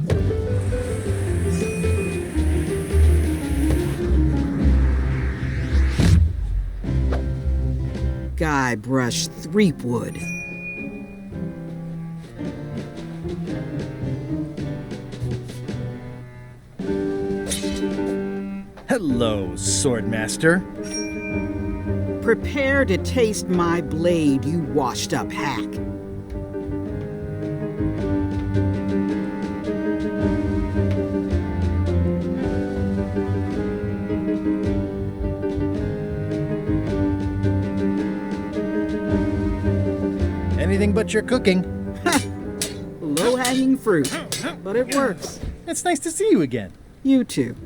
Guybrush Threepwood. Hello, Swordmaster. Prepare to taste my blade, you washed-up hack. Anything but your cooking. Low-hanging fruit, but it works. It's nice to see you again. You too.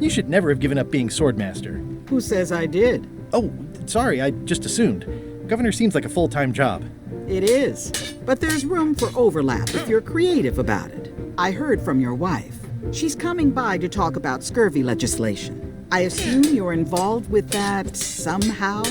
You should never have given up being Swordmaster. Who says I did? Oh, sorry, I just assumed. Governor seems like a full-time job. It is, but there's room for overlap if you're creative about it. I heard from your wife. She's coming by to talk about scurvy legislation. I assume you're involved with that somehow?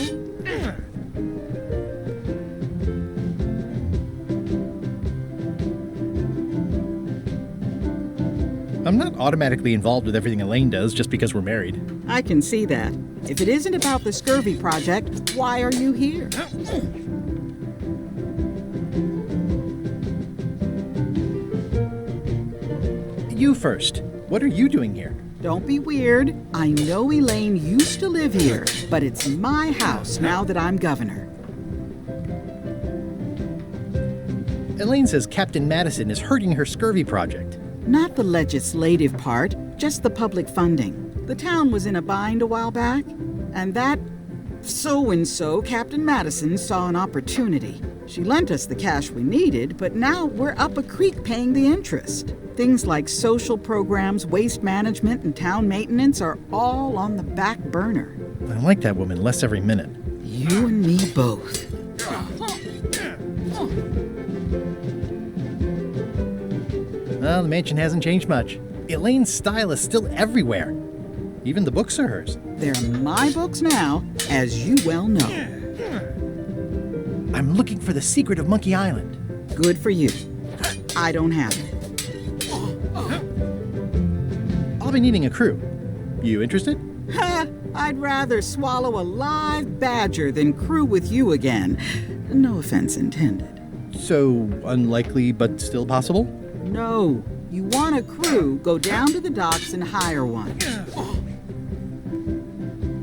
I'm not automatically involved with everything Elaine does just because we're married. I can see that. If it isn't about the scurvy project, why are you here? You first. What are you doing here? Don't be weird. I know Elaine used to live here, but it's my house now that I'm governor. Elaine says Captain Madison is hurting her scurvy project. Not the legislative part, just the public funding. The town was in a bind a while back, and that so-and-so, Captain Madison, saw an opportunity. She lent us the cash we needed, but now we're up a creek paying the interest. Things like social programs, waste management, and town maintenance are all on the back burner. I like that woman less every minute. You and me both. Well, the mansion hasn't changed much. Elaine's style is still everywhere. Even the books are hers. They're my books now, as you well know. I'm looking for the secret of Monkey Island. Good for you. I don't have it. I'll be needing a crew. You interested? Ha! I'd rather swallow a live badger than crew with you again. No offense intended. So, unlikely but still possible? No. You want a crew, go down to the docks and hire one.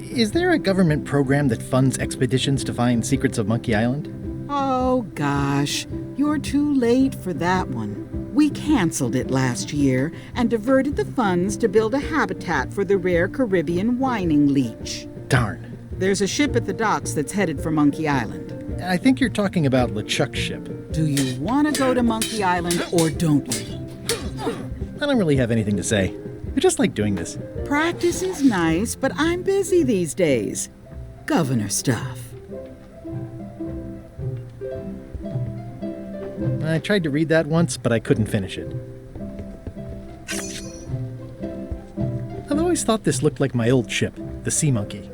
Is there a government program that funds expeditions to find secrets of Monkey Island? Oh, gosh. You're too late for that one. We canceled it last year and diverted the funds to build a habitat for the rare Caribbean whining leech. Darn. There's a ship at the docks that's headed for Monkey Island. I think you're talking about LeChuck's ship. Do you want to go to Monkey Island or don't you? I don't really have anything to say. I just like doing this. Practice is nice, but I'm busy these days. Governor stuff. I tried to read that once, but I couldn't finish it. I've always thought this looked like my old ship, the Sea Monkey.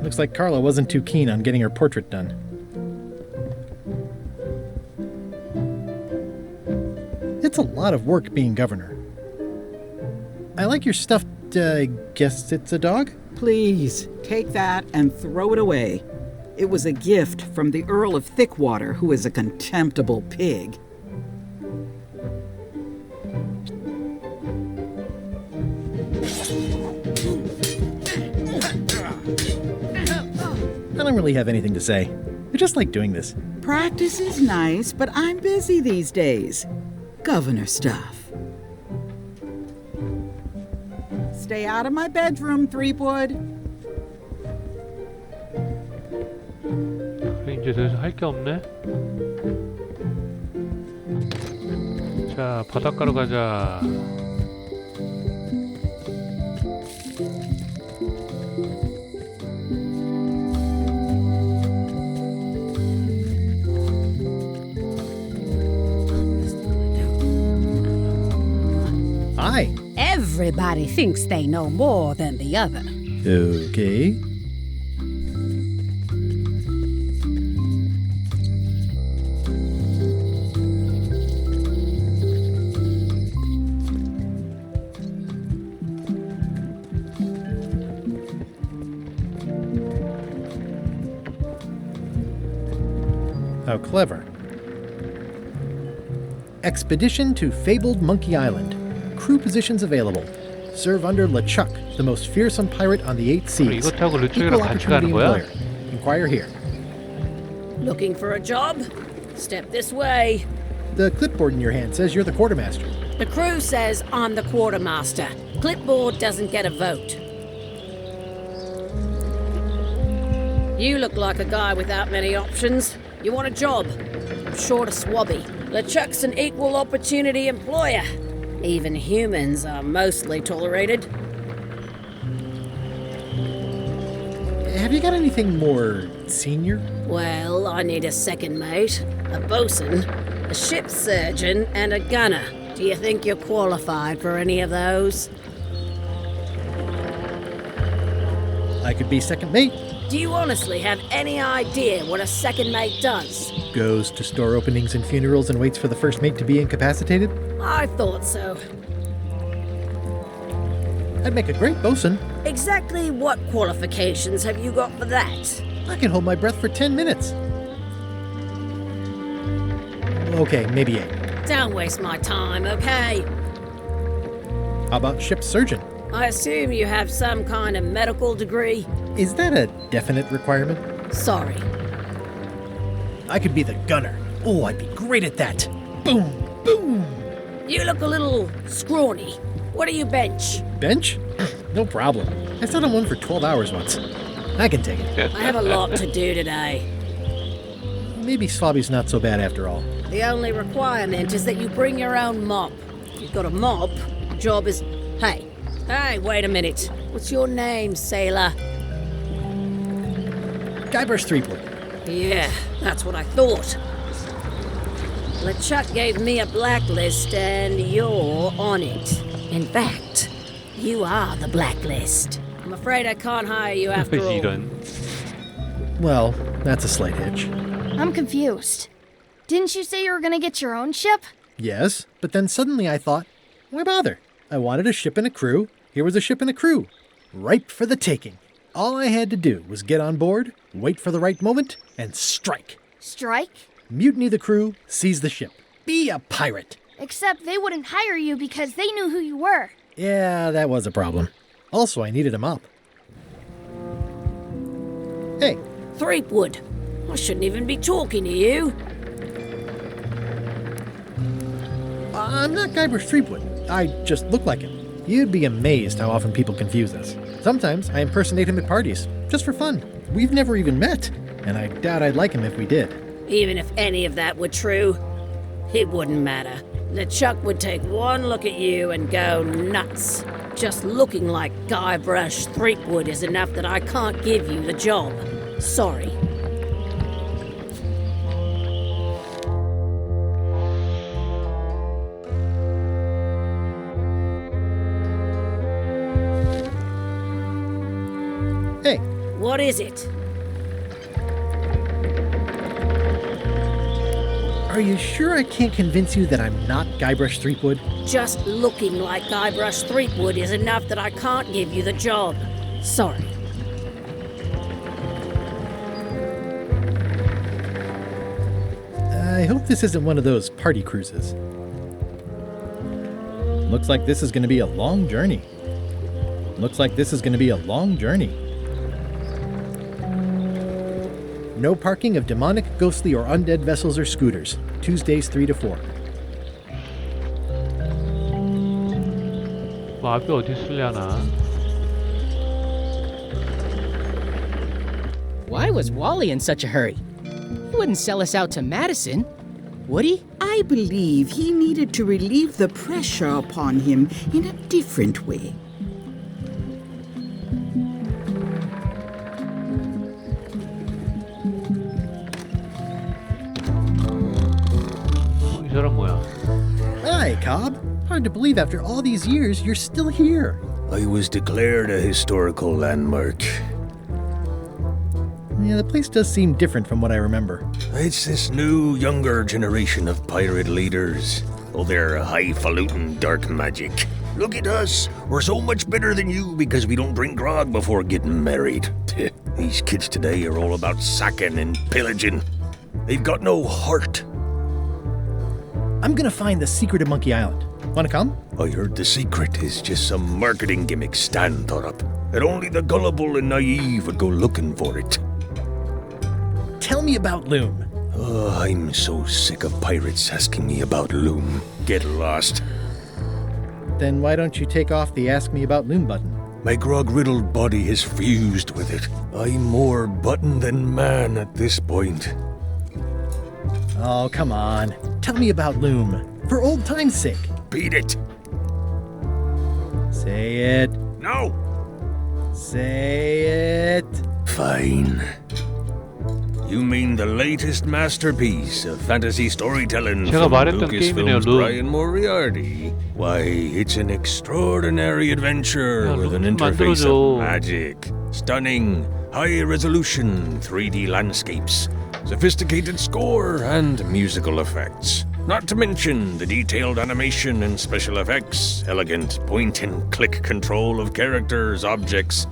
Looks like Carla wasn't too keen on getting her portrait done. It's a lot of work being governor. I like your stuffed, guess it's a dog? Please, take that and throw it away. It was a gift from the Earl of Thickwater, who is a contemptible pig. I don't really have anything to say. I just like doing this. Practice is nice, but I'm busy these days. Governor stuff. Stay out of my bedroom, Threepwood. 그래, 이제 더 이상 할 게 없네. 자, 바닷가로 가자. Hi. Everybody thinks they know more than the other. Okay. How clever. Expedition to fabled Monkey Island. Crew positions available. Serve under LeChuck, the most fearsome pirate on the 8 seas. 이거 타고 르쪽이랑 Equal 같이 가는 opportunity 거야? employer. Inquire here. Looking for a job? Step this way. The clipboard in your hand says you're the quartermaster. The crew says I'm the quartermaster. Clipboard doesn't get a vote. You look like a guy without many options. You want a job? Short of swabby. LeChuck's an equal opportunity employer. Even humans are mostly tolerated. Have you got anything more senior? Well, I need a second mate, a bosun, a ship surgeon, and a gunner. Do you think you're qualified for any of those? I could be second mate. Do you honestly have any idea what a second mate does? Goes to store openings and funerals and waits for the first mate to be incapacitated. I thought so. I'd make a great bosun. Exactly what qualifications have you got for that? I can hold my breath for 10 minutes. Okay, maybe 8. Don't waste my time, okay? How about ship surgeon? I assume you have some kind of medical degree? Is that a definite requirement? Sorry. I could be the gunner. Oh, I'd be great at that. Boom, boom. You look a little scrawny. What do you bench? Bench? No problem. I sat on one for 12 hours once. I can take it. I have a lot to do today. Maybe Swabby's not so bad after all. The only requirement is that you bring your own mop. You've got a mop, job is... Hey, wait a minute. What's your name, sailor? Guybrush Threepwood. Yeah, that's what I thought. LeChuck gave me a blacklist and you're on it. In fact, you are the blacklist. I'm afraid I can't hire you after all. Well, that's a slight hitch. I'm confused. Didn't you say you were gonna get your own ship? Yes, but then suddenly I thought, why bother? I wanted a ship and a crew. Here was a ship and a crew. Ripe for the taking. All I had to do was get on board, wait for the right moment, and strike. Strike? Mutiny the crew, seize the ship. Be a pirate. Except they wouldn't hire you because they knew who you were. Yeah, that was a problem. Also, I needed a mop. Hey. Threepwood. I shouldn't even be talking to you. I'm not Guybrush Threepwood. I just look like him. You'd be amazed how often people confuse us. Sometimes I impersonate him at parties, just for fun. We've never even met, and I doubt I'd like him if we did. Even if any of that were true, it wouldn't matter. LeChuck would take one look at you and go nuts. Just looking like Guybrush Threepwood is enough that I can't give you the job. Sorry. Hey. What What is it? Are you sure I can't convince you that I'm not Guybrush Threepwood? Just looking like Guybrush Threepwood is enough that I can't give you the job. Sorry. I hope this isn't one of those party cruises. Looks like this is going to be a long journey. No parking of demonic, ghostly, or undead vessels or scooters. Tuesdays 3 to 4. 뭐 앞에 어디 있으려나? Why was Wally in such a hurry? He wouldn't sell us out to Madison, would he? I believe he needed to relieve the pressure upon him in a different way. 이 사람 뭐야? Hi, Cobb. Hard to believe after all these years you're still here. I was declared a historical landmark. Yeah, the place does seem different from what I remember. It's this new, younger generation of pirate leaders. Oh, they're highfalutin dark magic. Look at us. We're so much better than you because we don't drink grog before getting married. These kids today are all about sacking and pillaging. They've got no heart. I'm gonna find the secret of Monkey Island. Wanna come? I heard the secret is just some marketing gimmick Stan thought up. That only the gullible and naive would go looking for it. Tell me about Loom. Oh, I'm so sick of pirates asking me about Loom. Get lost. Then why don't you take off the Ask Me About Loom button? My grog-riddled body has fused with it. I'm more button than man at this point. Oh, come on. Tell me about Loom. For old time's sake. Beat it. Say it. No. Say it. Fine. You mean the latest masterpiece of fantasy storytelling 제가 from 말했던 게임이네요, Lucasfilm's 룸. Brian Moriarty? Why, it's an extraordinary adventure 야, with an 룸 좀 interface 만들어줘. of magic, stunning, high-resolution 3D landscapes, sophisticated score, and musical effects. Not to mention the detailed animation and special effects, elegant point-and-click control of characters, objects,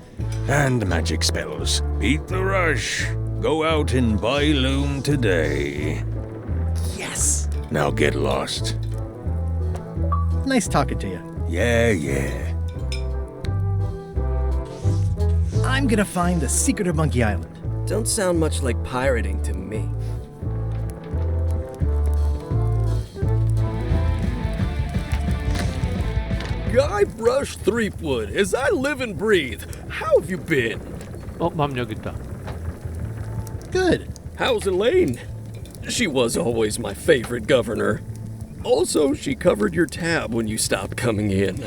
and magic spells. Beat the rush. Go out and buy Loom today. Yes. Now get lost. Nice talking to you. Yeah. I'm gonna find the secret of Monkey Island. Don't sound much like pirating to me. Guybrush Threepwood, as I live and breathe. How have you been? 맘 여기 있다. Good. How's Elaine? She was always my favorite governor. Also, she covered your tab when you stopped coming in.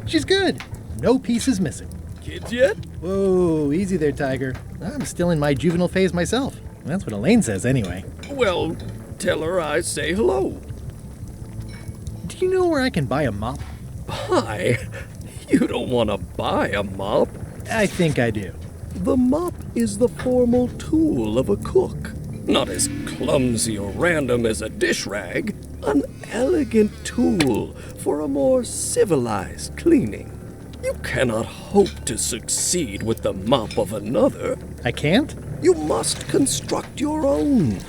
She's good. No pieces missing. Kids yet? Whoa, easy there, Tiger. I'm still in my juvenile phase myself. That's what Elaine says anyway. Well, tell her I say hello. Do you know where I can buy a mop? Buy? You don't want to buy a mop. I think I do. The mop is the formal tool of a cook. Not as clumsy or random as a dish rag. An elegant tool for a more civilized cleaning. You cannot hope to succeed with the mop of another. I can't? You must construct your own.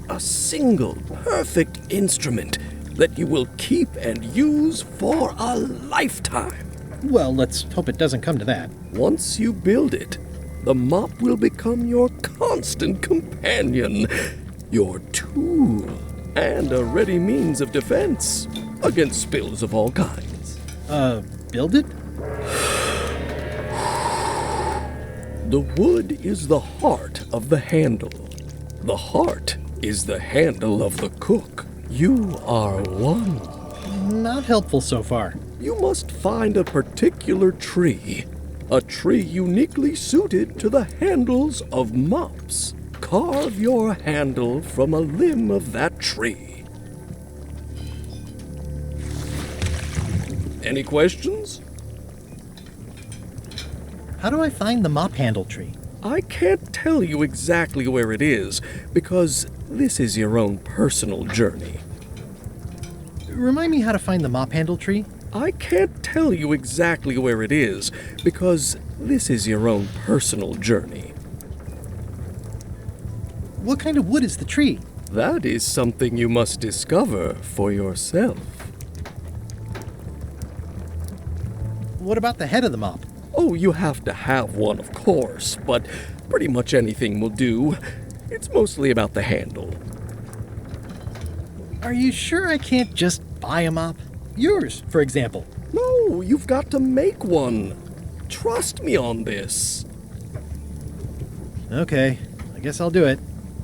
A single, perfect instrument that you will keep and use for a lifetime. Well, let's hope it doesn't come to that. Once you build it, the mop will become your constant companion, your tool, and a ready means of defense against spills of all kinds. Build it? The wood is the heart of the handle. The heart is the handle of the cook. You are one. Not helpful so far. You must find a particular tree. A tree uniquely suited to the handles of mops. Carve your handle from a limb of that tree. Any questions? How do I find the mop handle tree? I can't tell you exactly where it is, because this is your own personal journey. Remind me how to find the mop handle tree? I can't tell you exactly where it is, because this is your own personal journey. What kind of wood is the tree? That is something you must discover for yourself. What about the head of the mop? Oh, you have to have one, of course, but pretty much anything will do. It's mostly about the handle. Are you sure I can't just buy a mop? Yours, for example. No, you've got to make one. Trust me on this. Okay, I guess I'll do it.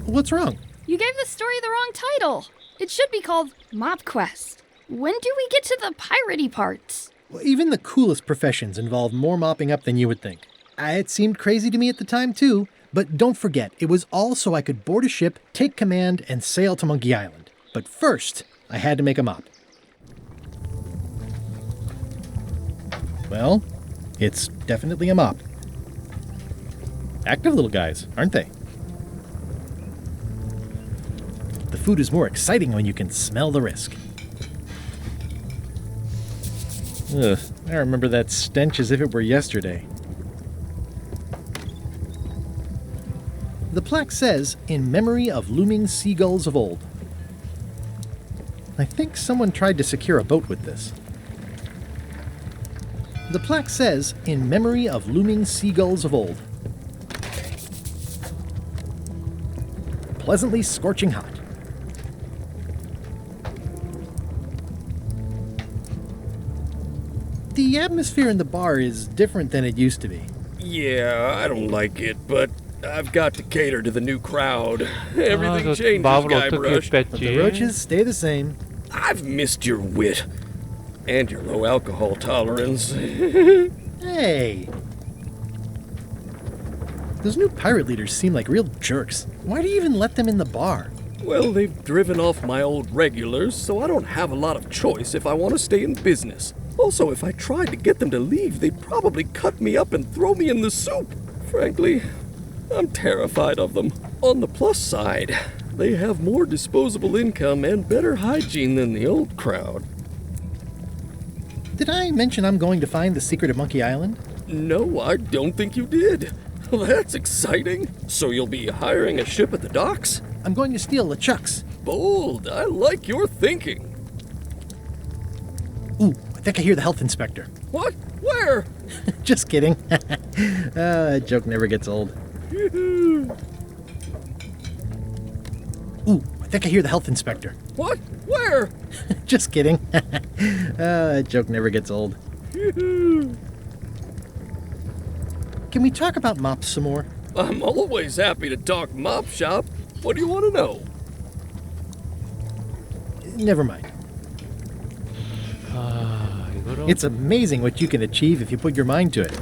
What's wrong? You gave the story the wrong title. It should be called Mop Quest. When do we get to the piratey parts? Well, even the coolest professions involve more mopping up than you would think. It seemed crazy to me at the time, too. But don't forget, it was all so I could board a ship, take command, and sail to Monkey Island. But first, I had to make a mop. Well, it's definitely a mop. Active little guys, aren't they? The food is more exciting when you can smell the risk. Ugh, I remember that stench as if it were yesterday. The plaque says, "In memory of looming seagulls of old." I think someone tried to secure a boat with this. The plaque says, "In memory of looming seagulls of old." Pleasantly scorching hot. The atmosphere in the bar is different than it used to be. Yeah, I don't like it, but I've got to cater to the new crowd. Everything changes, 밥을 Guybrush. 어떻게 But the 뺐지? roaches stay the same. I've missed your wit. And your low alcohol tolerance. Hey! Those new pirate leaders seem like real jerks. Why do you even let them in the bar? Well, they've driven off my old regulars, so I don't have a lot of choice if I want to stay in business. Also, if I tried to get them to leave, they'd probably cut me up and throw me in the soup. Frankly, I'm terrified of them. On the plus side, they have more disposable income and better hygiene than the old crowd. Did I mention I'm going to find the secret of Monkey Island? No, I don't think you did. That's exciting. So you'll be hiring a ship at the docks? I'm going to steal LeChuck's. Bold. I like your thinking. Ooh, I think I hear the health inspector. What? Where? Just kidding. That joke never gets old. Ooh, I think I hear the health inspector. What? Where? Just kidding. That joke never gets old. Can we talk about mops some more? I'm always happy to talk mop shop. What do you want to know? Never mind. It's amazing what you can achieve if you put your mind to it.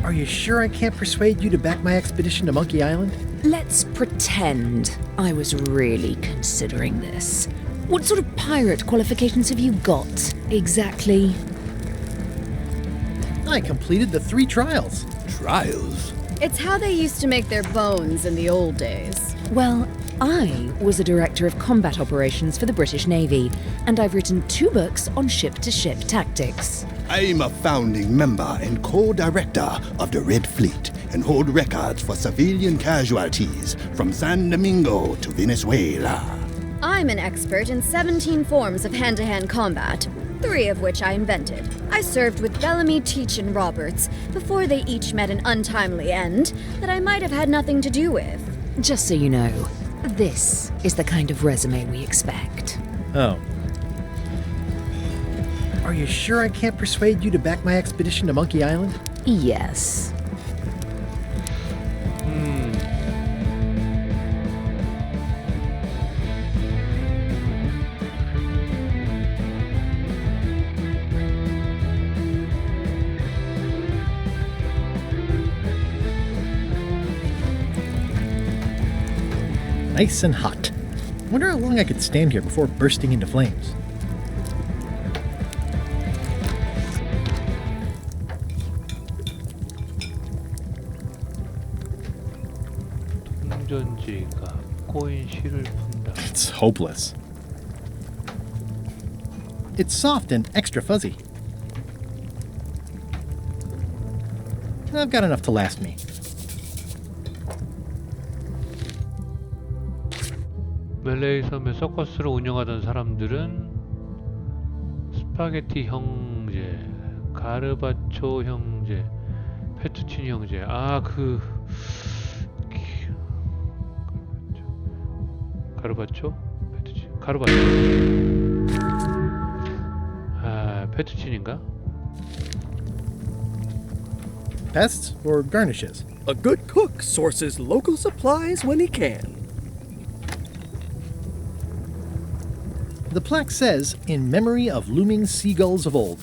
Are you sure I can't persuade you to back my expedition to Monkey Island? Let's pretend I was really considering this. What sort of pirate qualifications have you got, exactly? I completed the 3 trials. Trials? It's how they used to make their bones in the old days. Well, I was a director of combat operations for the British Navy, and I've written 2 books on ship-to-ship tactics. I'm a founding member and co-director of the Red Fleet and hold records for civilian casualties from San Domingo to Venezuela. I'm an expert in 17 forms of hand-to-hand combat, 3 of which I invented. I served with Bellamy, Teach, and Roberts before they each met an untimely end that I might have had nothing to do with. Just so you know, this is the kind of resume we expect. Oh. Are you sure I can't persuade you to back my expedition to Monkey Island? Yes. Nice and hot. Wonder how long I could stand here before bursting into flames. 충전지가 코인 실을 푼다. It's hopeless. It's soft and extra fuzzy. I've got enough to last me. 멜레이 섬에 서커스를 운영하던 사람들은 스파게티 형제, 가르바초 형제, 페투치니 형제. 가르바초? 페투치니. 가르바초. 페투치니인가? Pests or garnishes? A good cook sources local supplies when he can. The plaque says, in memory of looming seagulls of old.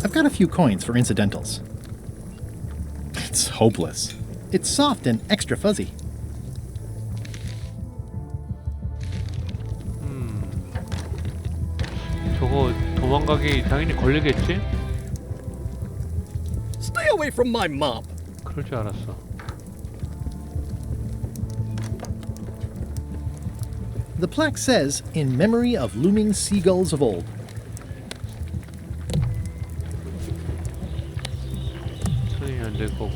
I've got a few coins for incidentals. It's hopeless. It's soft and extra fuzzy. 저거 도망가기 당연히 걸리겠지? Stay away from my mop. 그럴 줄 알았어. The plaque says, in memory of looming seagulls of old. 손이 안 될 거고.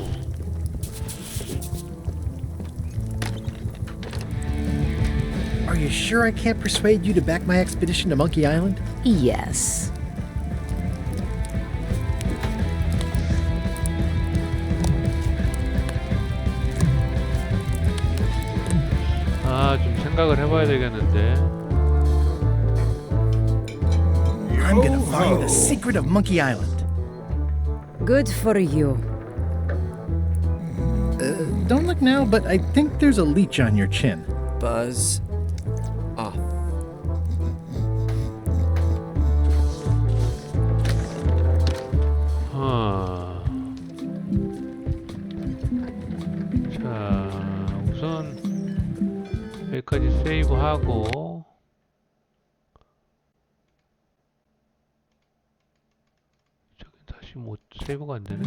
Are you sure I can't persuade you to back my expedition to Monkey Island? Yes. 좀 생각을 해봐야 되겠는데. I'm gonna find the secret of Monkey Island. Good for you. Don't look now, but I think there's a leech on your chin. Buzz off. 자, 우선 여기까지 세이브하고 저기 다시 뭐 세이브가 안 되네.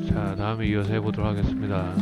자, 다음에 이어서 해보도록 하겠습니다.